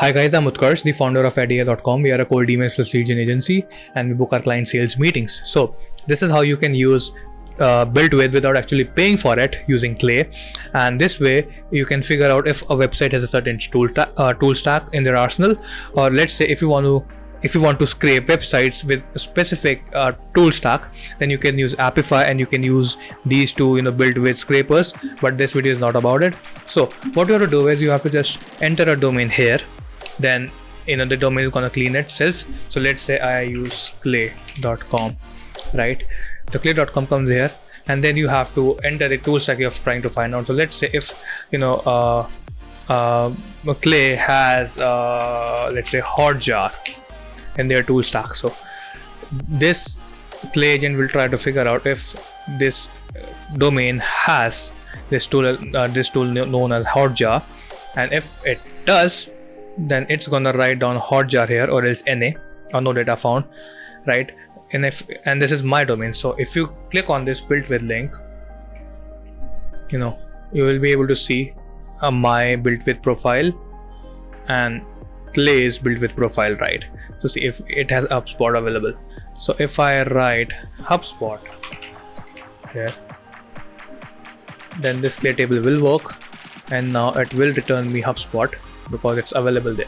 Hi guys, I'm Utkarsh, the founder of idea.com. We are a cold email plus lead gen agency and we book our client sales meetings. So this is how you can use BuiltWith without actually paying for it using Clay. And this way you can figure out if a website has a certain tool stack in their arsenal, or let's say if you want to scrape websites with a specific tool stack, then you can use Apify and you can use these two BuiltWith scrapers, but this video is not about it. So what you have to do is you have to just enter a domain here, then the domain is gonna clean itself. So let's say I use clay.com, right? The clay.com comes here, and then you have to enter the tool stack you're trying to find out. So let's say if Clay has let's say Hotjar in their tool stack. So this Clayagent will try to figure out if this domain has this tool known as Hotjar, and if it does, then it's gonna write down Hotjar here, or else NA, or no data found, right? And this is my domain. So if you click on this BuiltWith link, you will be able to see my BuiltWith profile and Clay's BuiltWith profile, right? So see if it has HubSpot available. So if I write HubSpot here, then this Clay table will work, and now it will return me HubSpot because it's available there.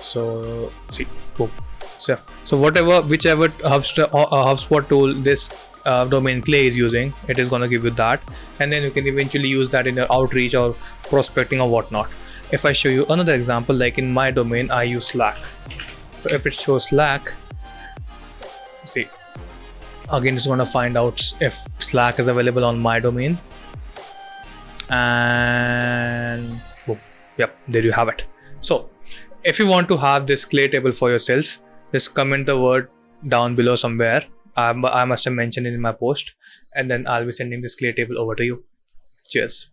So see, boom. So whichever HubSpot tool this domain Clay is using, it is gonna give you that, and then you can eventually use that in your outreach or prospecting or whatnot. If I show you another example, like in my domain I use Slack. So if it shows Slack, see, again it's gonna find out if Slack is available on my domain, and boom, yep, there you have it. So if you want to have this Clay table for yourself, just comment the word down below somewhere. I must have mentioned it in my post, and then I'll be sending this Clay table over to you. Cheers.